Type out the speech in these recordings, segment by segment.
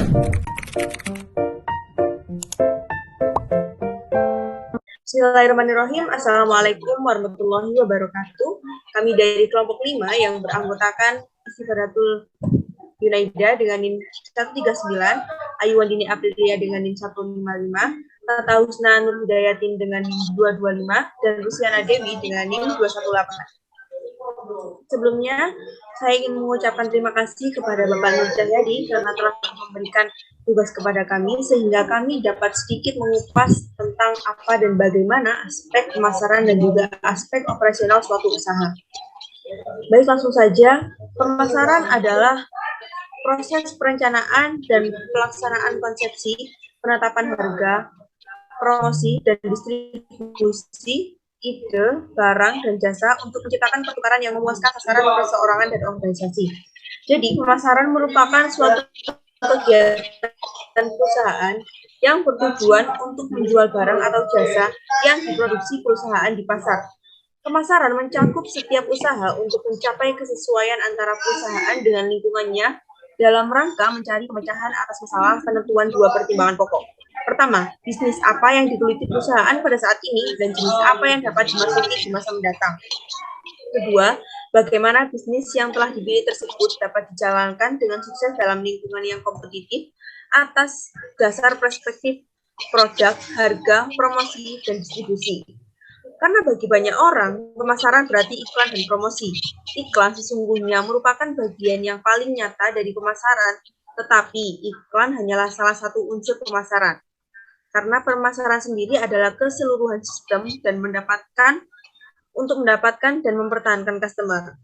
Bismillahirrahmanirrahim. Assalamualaikum warahmatullahi wabarakatuh. Kami dari kelompok 5 yang beranggotakan Istifadatul Yunaida dengan NIM 139, Ayuwandini Aprilia dengan NIM 155, Tata Husna Nur Hidayatin dengan NIM 225, dan Luciana Dewi dengan NIM 218. Sebelumnya, saya ingin mengucapkan terima kasih kepada Bapak Nur Cahyadi karena telah memberikan tugas kepada kami, sehingga kami dapat sedikit mengupas tentang apa dan bagaimana aspek pemasaran dan juga aspek operasional suatu usaha. Baik, langsung saja. Pemasaran adalah proses perencanaan dan pelaksanaan konsepsi, penetapan harga, promosi, dan distribusi ide, barang, dan jasa untuk menciptakan pertukaran yang memuaskan sasaran perseorangan dan organisasi. Jadi, pemasaran merupakan suatu kegiatan perusahaan yang bertujuan untuk menjual barang atau jasa yang diproduksi perusahaan di pasar. Pemasaran mencakup setiap usaha untuk mencapai kesesuaian antara perusahaan dengan lingkungannya dalam rangka mencari pemecahan atas masalah penentuan dua pertimbangan pokok. Pertama, bisnis apa yang diteliti perusahaan pada saat ini dan jenis apa yang dapat dimasuki di masa mendatang. Kedua, bagaimana bisnis yang telah dipilih tersebut dapat dijalankan dengan sukses dalam lingkungan yang kompetitif atas dasar perspektif produk, harga, promosi, dan distribusi. Karena bagi banyak orang, pemasaran berarti iklan dan promosi. Iklan sesungguhnya merupakan bagian yang paling nyata dari pemasaran, tetapi iklan hanyalah salah satu unsur pemasaran. Karena pemasaran sendiri adalah keseluruhan sistem dan mendapatkan dan mempertahankan customer.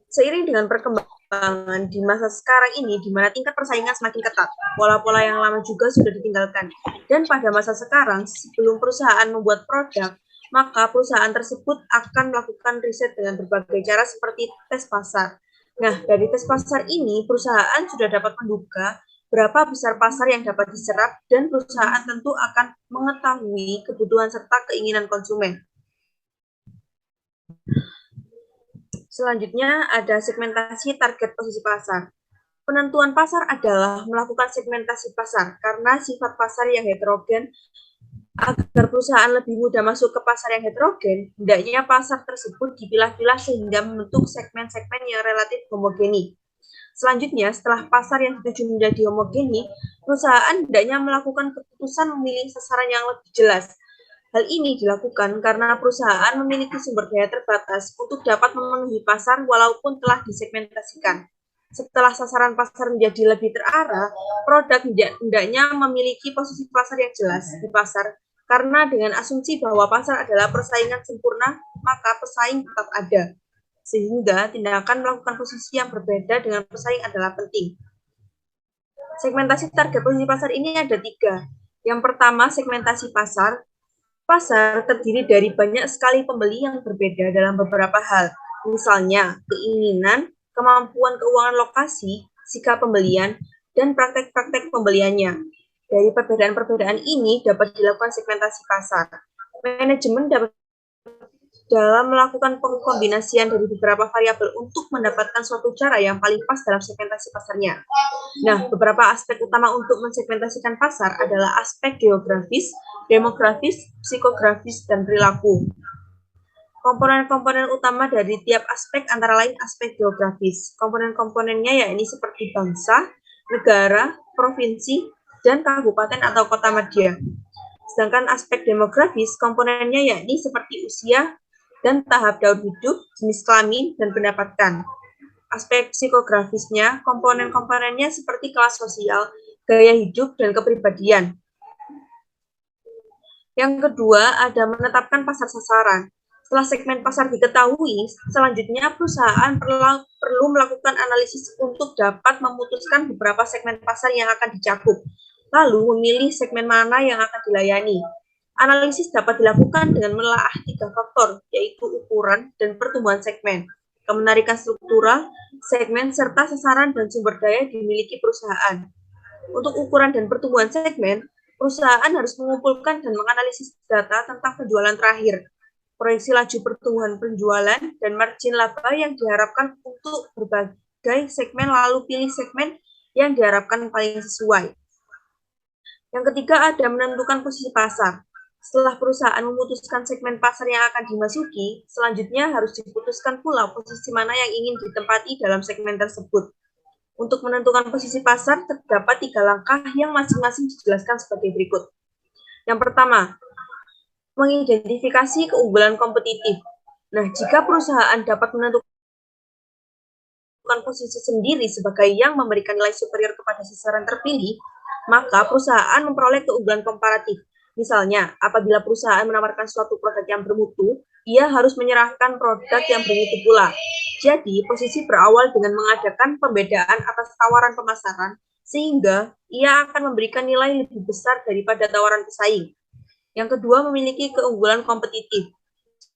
Seiring dengan perkembangan di masa sekarang ini, di mana tingkat persaingan semakin ketat, pola-pola yang lama juga sudah ditinggalkan. Dan pada masa sekarang, sebelum perusahaan membuat produk, maka perusahaan tersebut akan melakukan riset dengan berbagai cara seperti tes pasar. Nah, dari tes pasar ini, perusahaan sudah dapat menduga berapa besar pasar yang dapat diserap, dan perusahaan tentu akan mengetahui kebutuhan serta keinginan konsumen. Selanjutnya ada segmentasi target posisi pasar. Penentuan pasar adalah melakukan segmentasi pasar karena sifat pasar yang heterogen. Agar perusahaan lebih mudah masuk ke pasar yang heterogen, hendaknya pasar tersebut dipilah-pilah sehingga membentuk segmen-segmen yang relatif homogeni. Selanjutnya, setelah pasar yang dituju menjadi homogeni, perusahaan hendaknya melakukan keputusan memilih sasaran yang lebih jelas. Hal ini dilakukan karena perusahaan memiliki sumber daya terbatas untuk dapat memenuhi pasar walaupun telah disegmentasikan. Setelah sasaran pasar menjadi lebih terarah, produk hendaknya memiliki posisi pasar yang jelas di pasar, karena dengan asumsi bahwa pasar adalah persaingan sempurna, maka pesaing tetap ada. Sehingga tindakan melakukan posisi yang berbeda dengan pesaing adalah penting. Segmentasi target posisi pasar ini ada 3. Yang pertama, segmentasi pasar. Pasar terdiri dari banyak sekali pembeli yang berbeda dalam beberapa hal, misalnya keinginan, kemampuan keuangan lokasi, sikap pembelian, dan praktek-praktek pembeliannya. Dari perbedaan-perbedaan ini dapat dilakukan segmentasi pasar. Manajemen dapat dalam melakukan pengkombinasian dari beberapa variabel untuk mendapatkan suatu cara yang paling pas dalam segmentasi pasarnya. Nah, beberapa aspek utama untuk mensegmentasikan pasar adalah aspek geografis, demografis, psikografis, dan perilaku. Komponen-komponen utama dari tiap aspek antara lain aspek geografis. Komponen-komponennya yakni seperti bangsa, negara, provinsi, dan kabupaten atau kota madya. Sedangkan aspek demografis, komponennya yakni seperti usia dan tahap daur hidup, jenis kelamin, dan pendapatan. Aspek psikografisnya, komponen-komponennya seperti kelas sosial, gaya hidup, dan kepribadian. Yang kedua, ada menetapkan pasar sasaran. Setelah segmen pasar diketahui, selanjutnya perusahaan perlu melakukan analisis untuk dapat memutuskan beberapa segmen pasar yang akan dicakup, lalu memilih segmen mana yang akan dilayani. Analisis dapat dilakukan dengan menelaah 3 faktor, yaitu ukuran dan pertumbuhan segmen, kemenarikan struktural, segmen, serta sasaran dan sumber daya dimiliki perusahaan. Untuk ukuran dan pertumbuhan segmen, perusahaan harus mengumpulkan dan menganalisis data tentang penjualan terakhir, proyeksi laju pertumbuhan penjualan, dan margin laba yang diharapkan untuk berbagai segmen, lalu pilih segmen yang diharapkan paling sesuai. Yang ketiga ada menentukan posisi pasar. Setelah perusahaan memutuskan segmen pasar yang akan dimasuki, selanjutnya harus diputuskan pula posisi mana yang ingin ditempati dalam segmen tersebut. Untuk menentukan posisi pasar, terdapat 3 langkah yang masing-masing dijelaskan sebagai berikut. Yang pertama, mengidentifikasi keunggulan kompetitif. Nah, jika perusahaan dapat menentukan posisi sendiri sebagai yang memberikan nilai superior kepada sasaran terpilih, maka perusahaan memperoleh keunggulan komparatif. Misalnya, apabila perusahaan menawarkan suatu produk yang bermutu, ia harus menyerahkan produk yang bermutu pula. Jadi, posisi berawal dengan mengadakan pembedaan atas tawaran pemasaran, sehingga ia akan memberikan nilai lebih besar daripada tawaran pesaing. Yang kedua, memiliki keunggulan kompetitif.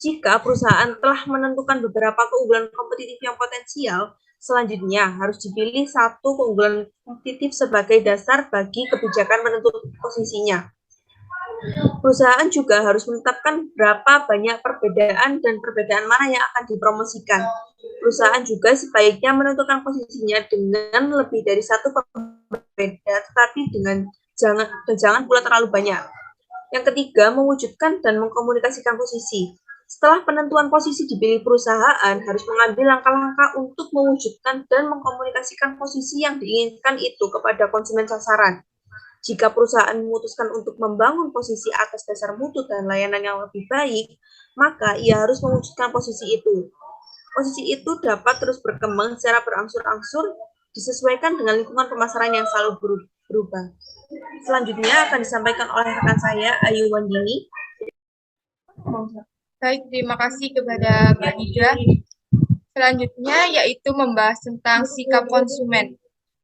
Jika perusahaan telah menentukan beberapa keunggulan kompetitif yang potensial, selanjutnya harus dipilih satu keunggulan kompetitif sebagai dasar bagi kebijakan menentukan posisinya. Perusahaan juga harus menetapkan berapa banyak perbedaan dan perbedaan mana yang akan dipromosikan. Perusahaan juga sebaiknya menentukan posisinya dengan lebih dari satu pembeda, tetapi jangan pula terlalu banyak. Yang ketiga, mewujudkan dan mengkomunikasikan posisi. Setelah penentuan posisi dipilih, perusahaan harus mengambil langkah-langkah untuk mewujudkan dan mengkomunikasikan posisi yang diinginkan itu kepada konsumen sasaran. Jika perusahaan memutuskan untuk membangun posisi atas dasar mutu dan layanan yang lebih baik, maka ia harus mewujudkan posisi itu. Posisi itu dapat terus berkembang secara berangsur-angsur, disesuaikan dengan lingkungan pemasaran yang selalu berubah. Selanjutnya akan disampaikan oleh rekan saya, Ayu Wandini. Baik, terima kasih kepada Mbak Nida. Selanjutnya yaitu membahas tentang sikap konsumen.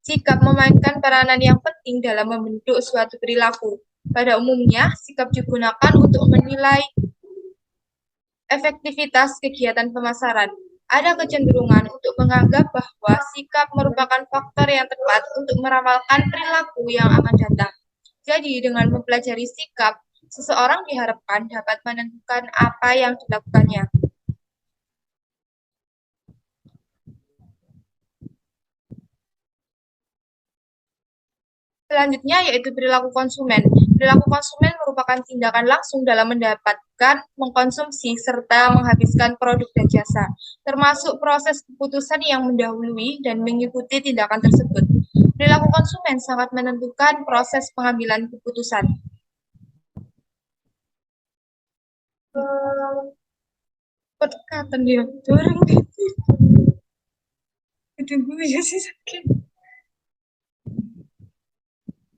Sikap memainkan peranan yang penting dalam membentuk suatu perilaku. Pada umumnya, sikap digunakan untuk menilai efektivitas kegiatan pemasaran. Ada kecenderungan untuk menganggap bahwa sikap merupakan faktor yang tepat untuk meramalkan perilaku yang akan datang. Jadi, dengan mempelajari sikap, seseorang diharapkan dapat menentukan apa yang dilakukannya. Selanjutnya yaitu perilaku konsumen. Perilaku konsumen merupakan tindakan langsung dalam mendapatkan, mengkonsumsi, serta menghabiskan produk dan jasa, termasuk proses keputusan yang mendahului dan mengikuti tindakan tersebut. Perilaku konsumen sangat menentukan proses pengambilan keputusan. Perkataan dia, dorong gitu. Gue ya sih sakit.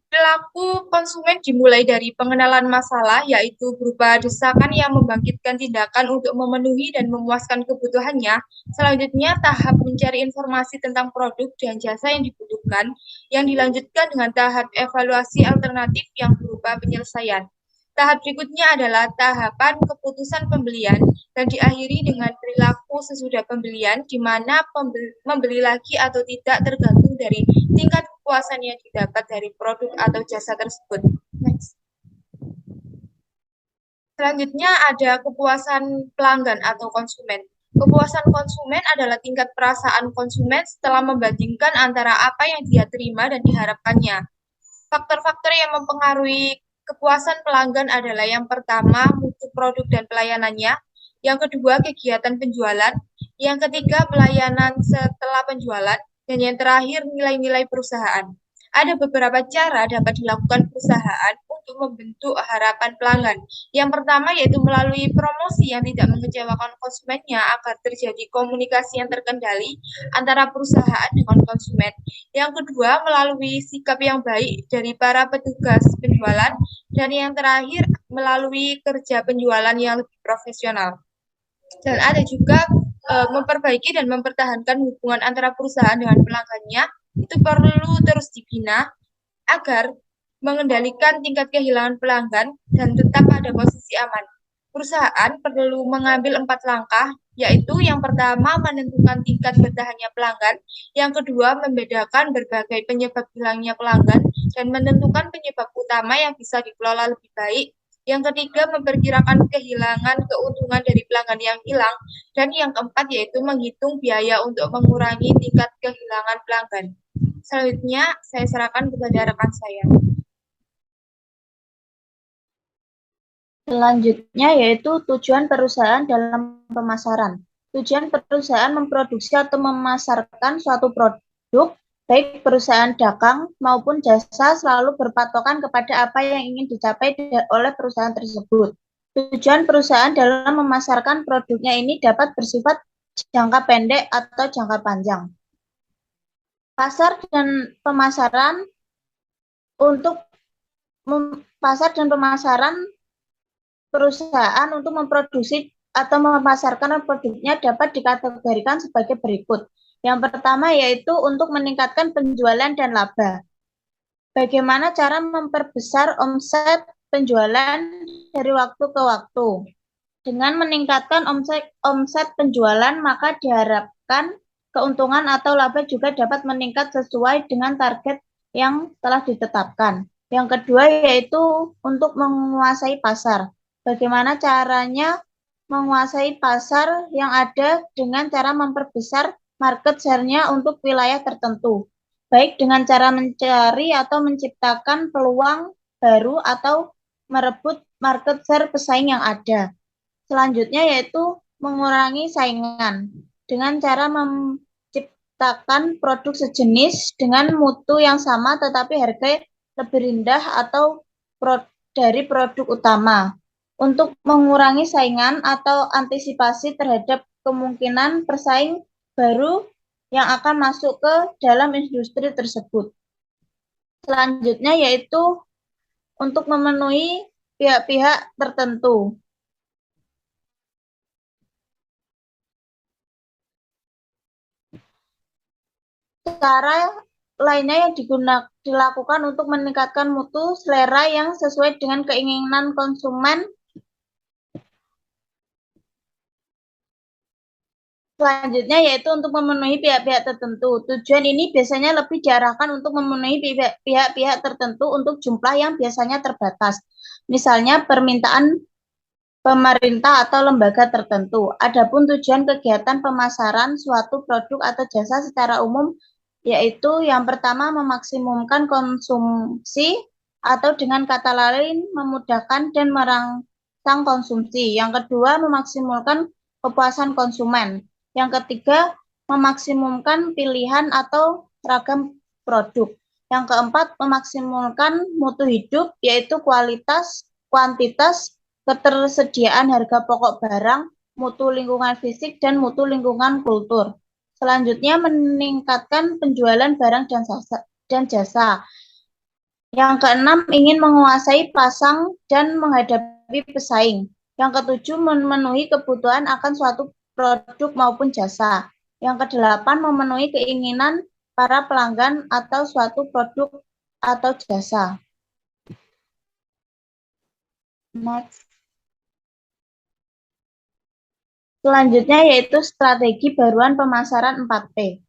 Perilaku konsumen dimulai dari pengenalan masalah, yaitu berupa desakan yang membangkitkan tindakan untuk memenuhi dan memuaskan kebutuhannya. Selanjutnya, tahap mencari informasi tentang produk dan jasa yang dibutuhkan, yang dilanjutkan dengan tahap evaluasi alternatif yang berupa penyelesaian. Tahap berikutnya adalah tahapan keputusan pembelian dan diakhiri dengan perilaku sesudah pembelian, di mana membeli lagi atau tidak tergantung dari tingkat kepuasan yang didapat dari produk atau jasa tersebut. Next. Selanjutnya ada kepuasan pelanggan atau konsumen. Kepuasan konsumen adalah tingkat perasaan konsumen setelah membandingkan antara apa yang dia terima dan diharapkannya. Faktor-faktor yang mempengaruhi kepuasan pelanggan adalah yang pertama, mutu produk dan pelayanannya, yang kedua, kegiatan penjualan, yang ketiga, pelayanan setelah penjualan, dan yang terakhir, nilai-nilai perusahaan. Ada beberapa cara dapat dilakukan perusahaan untuk membentuk harapan pelanggan. Yang pertama yaitu melalui promosi yang tidak mengecewakan konsumennya agar terjadi komunikasi yang terkendali antara perusahaan dengan konsumen. Yang kedua, melalui sikap yang baik dari para petugas penjualan. Dan yang terakhir, melalui kerja penjualan yang lebih profesional. Dan ada juga memperbaiki dan mempertahankan hubungan antara perusahaan dengan pelanggannya, itu perlu terus dibina agar mengendalikan tingkat kehilangan pelanggan dan tetap pada posisi aman. Perusahaan perlu mengambil 4 langkah, yaitu yang pertama menentukan tingkat bertahannya pelanggan, yang kedua membedakan berbagai penyebab hilangnya pelanggan dan menentukan penyebab utama yang bisa dikelola lebih baik, yang ketiga memperkirakan kehilangan keuntungan dari pelanggan yang hilang, dan yang keempat yaitu menghitung biaya untuk mengurangi tingkat kehilangan pelanggan. Selanjutnya, saya serahkan kepada rekan saya. Selanjutnya yaitu tujuan perusahaan dalam pemasaran. Tujuan perusahaan memproduksi atau memasarkan suatu produk, baik perusahaan dagang maupun jasa, selalu berpatokan kepada apa yang ingin dicapai oleh perusahaan tersebut. Tujuan perusahaan dalam memasarkan produknya ini dapat bersifat jangka pendek atau jangka panjang. Pasar dan pemasaran untuk pasar dan pemasaran perusahaan untuk memproduksi atau memasarkan produknya dapat dikategorikan sebagai berikut. Yang pertama yaitu untuk meningkatkan penjualan dan laba. Bagaimana cara memperbesar omset penjualan dari waktu ke waktu? Dengan meningkatkan omset penjualan, maka diharapkan keuntungan atau laba juga dapat meningkat sesuai dengan target yang telah ditetapkan. Yang kedua yaitu untuk menguasai pasar. Bagaimana caranya menguasai pasar yang ada dengan cara memperbesar market share-nya untuk wilayah tertentu, baik dengan cara mencari atau menciptakan peluang baru atau merebut market share pesaing yang ada. Selanjutnya yaitu mengurangi saingan dengan cara menciptakan produk sejenis dengan mutu yang sama tetapi harga lebih rendah atau dari produk utama. Untuk mengurangi saingan atau antisipasi terhadap kemungkinan pesaing baru yang akan masuk ke dalam industri tersebut. Selanjutnya yaitu untuk memenuhi pihak-pihak tertentu. Cara lainnya yang dilakukan untuk meningkatkan mutu selera yang sesuai dengan keinginan konsumen. Selanjutnya yaitu untuk memenuhi pihak-pihak tertentu. Tujuan ini biasanya lebih diarahkan untuk memenuhi pihak-pihak tertentu untuk jumlah yang biasanya terbatas. Misalnya permintaan pemerintah atau lembaga tertentu. Adapun tujuan kegiatan pemasaran suatu produk atau jasa secara umum yaitu yang pertama memaksimumkan konsumsi atau dengan kata lain memudahkan dan merangsang konsumsi. Yang kedua memaksimalkan kepuasan konsumen. Yang ketiga memaksimumkan pilihan atau ragam produk. Yang keempat memaksimalkan mutu hidup yaitu kualitas, kuantitas, ketersediaan harga pokok barang, mutu lingkungan fisik, dan mutu lingkungan kultur. Selanjutnya meningkatkan penjualan barang dan jasa. Yang keenam ingin menguasai pasang dan menghadapi pesaing. Yang ketujuh memenuhi kebutuhan akan suatu produk maupun jasa. Yang kedelapan memenuhi keinginan para pelanggan atau suatu produk atau jasa. Next. Selanjutnya yaitu strategi baruan pemasaran 4P.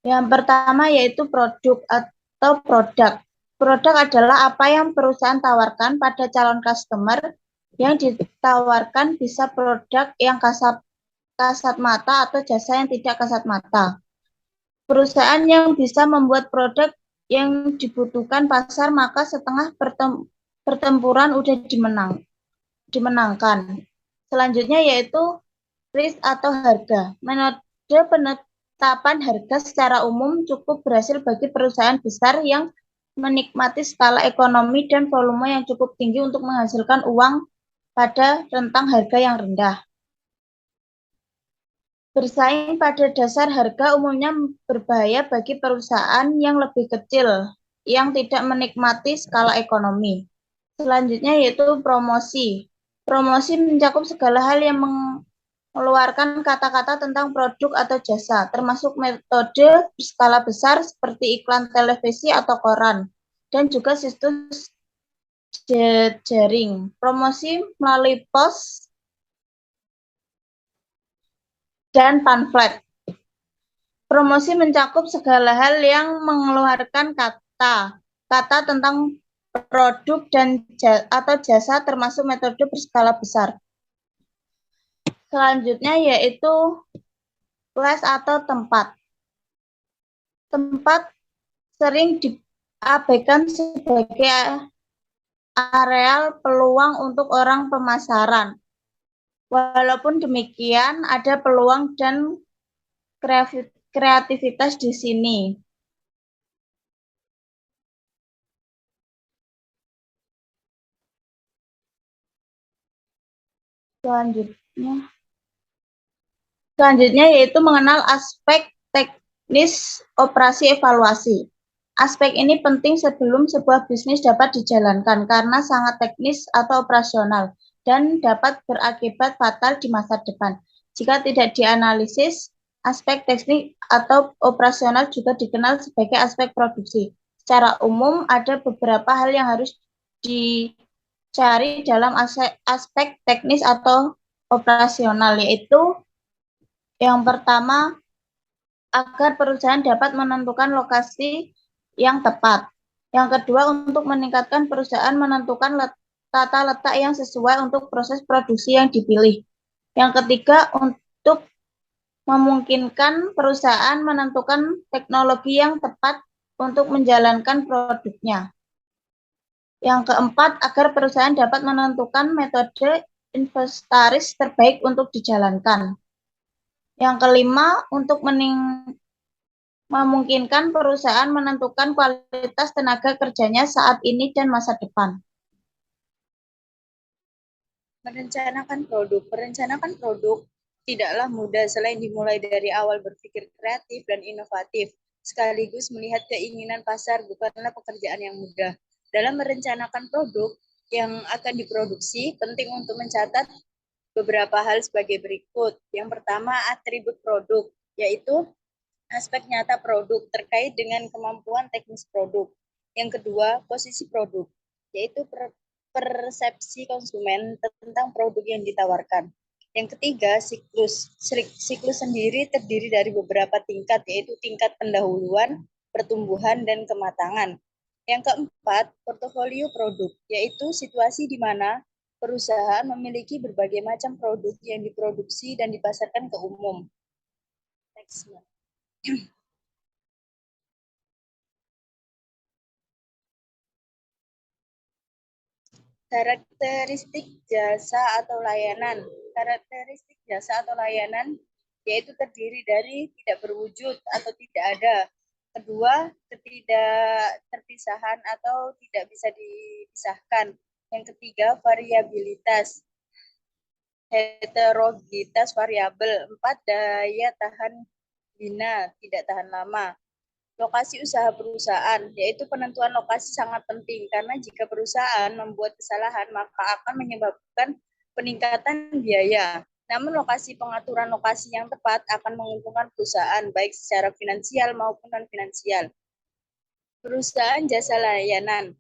Yang pertama yaitu produk atau produk. Produk adalah apa yang perusahaan tawarkan pada calon customer. Yang ditawarkan bisa produk yang kasat mata atau jasa yang tidak kasat mata. Perusahaan yang bisa membuat produk yang dibutuhkan pasar, maka setengah pertempuran udah dimenangkan. Selanjutnya yaitu risk atau harga. Metode penetapan harga secara umum cukup berhasil bagi perusahaan besar yang menikmati skala ekonomi dan volume yang cukup tinggi untuk menghasilkan uang pada rentang harga yang rendah. Bersaing pada dasar harga umumnya berbahaya bagi perusahaan yang lebih kecil yang tidak menikmati skala ekonomi. Selanjutnya yaitu promosi. Promosi mencakup segala hal yang mengeluarkan kata-kata tentang produk atau jasa, termasuk metode berskala besar seperti iklan televisi atau koran, dan juga situs jejaring. Promosi melalui pos dan pamflet. Promosi mencakup segala hal yang mengeluarkan kata tentang produk dan atau jasa, termasuk metode berskala besar. Selanjutnya yaitu place atau tempat. Tempat sering diabaikan sebagai areal peluang untuk orang pemasaran. Walaupun demikian, ada peluang dan kreativitas di sini. Selanjutnya yaitu mengenal aspek teknis operasi evaluasi. Aspek ini penting sebelum sebuah bisnis dapat dijalankan karena sangat teknis atau operasional dan dapat berakibat fatal di masa depan. Jika tidak dianalisis, aspek teknis atau operasional juga dikenal sebagai aspek produksi. Secara umum, ada beberapa hal yang harus dicari dalam aspek teknis atau operasional, yaitu yang pertama, agar perusahaan dapat menentukan lokasi yang tepat. Yang kedua, untuk meningkatkan perusahaan menentukan tata letak yang sesuai untuk proses produksi yang dipilih. Yang ketiga, untuk memungkinkan perusahaan menentukan teknologi yang tepat untuk menjalankan produknya. Yang keempat, agar perusahaan dapat menentukan metode inventaris terbaik untuk dijalankan. Yang kelima, untuk memungkinkan perusahaan menentukan kualitas tenaga kerjanya saat ini dan masa depan. Merencanakan produk tidaklah mudah selain dimulai dari awal berpikir kreatif dan inovatif. Sekaligus melihat keinginan pasar bukanlah pekerjaan yang mudah. Dalam merencanakan produk yang akan diproduksi, penting untuk mencatat beberapa hal sebagai berikut. Yang pertama, atribut produk, yaitu aspek nyata produk terkait dengan kemampuan teknis produk. Yang kedua, posisi produk, yaitu persepsi konsumen tentang produk yang ditawarkan. Yang ketiga, siklus. Siklus sendiri terdiri dari beberapa tingkat, yaitu tingkat pendahuluan, pertumbuhan, dan kematangan. Yang keempat, portofolio produk, yaitu situasi di mana perusahaan memiliki berbagai macam produk yang diproduksi dan dipasarkan ke umum. Next. Karakteristik jasa atau layanan. Karakteristik jasa atau layanan yaitu terdiri dari tidak berwujud atau tidak ada. Kedua, ketidak terpisahan atau tidak bisa dipisahkan. Yang ketiga, variabilitas. Heterogenitas variabel. 4, daya tahan bina, tidak tahan lama. Lokasi usaha perusahaan, yaitu penentuan lokasi sangat penting karena jika perusahaan membuat kesalahan maka akan menyebabkan peningkatan biaya. Namun pengaturan lokasi yang tepat akan menguntungkan perusahaan baik secara finansial maupun non finansial. Perusahaan jasa layanan,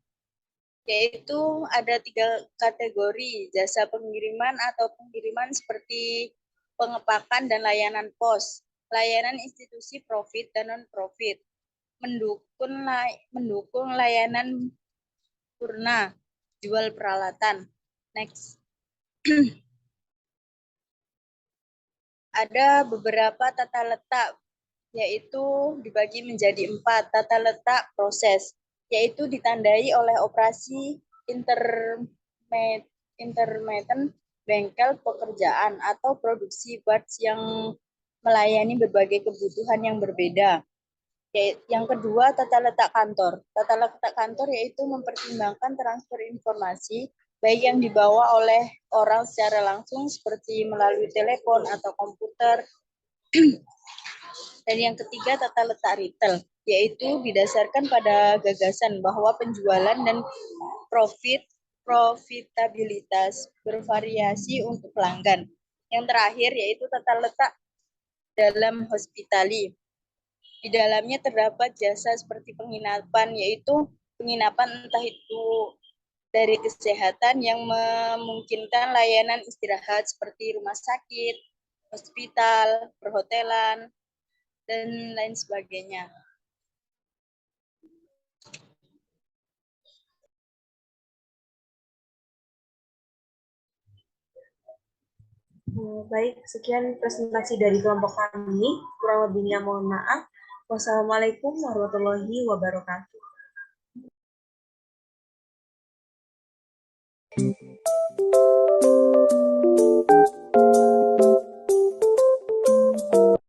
yaitu ada 3 kategori, jasa pengiriman atau pengiriman seperti pengepakan dan layanan pos, layanan institusi profit dan non-profit, mendukung layanan purna, jual peralatan. Next. Ada beberapa tata letak, yaitu dibagi menjadi 4. Tata letak proses, yaitu ditandai oleh operasi intermittent bengkel pekerjaan atau produksi parts yang melayani berbagai kebutuhan yang berbeda. Yang kedua, tata letak kantor. Tata letak kantor yaitu mempertimbangkan transfer informasi baik yang dibawa oleh orang secara langsung seperti melalui telepon atau komputer. Dan yang ketiga, tata letak retail, yaitu didasarkan pada gagasan bahwa penjualan dan profitabilitas bervariasi untuk pelanggan. Yang terakhir yaitu tata letak dalam hospitality. Di dalamnya terdapat jasa seperti penginapan, yaitu penginapan entah itu dari kesehatan yang memungkinkan layanan istirahat seperti rumah sakit, hospital, perhotelan, dan lain sebagainya. Baik, sekian presentasi dari kelompok kami. Kurang lebihnya mohon maaf. Wassalamualaikum warahmatullahi wabarakatuh.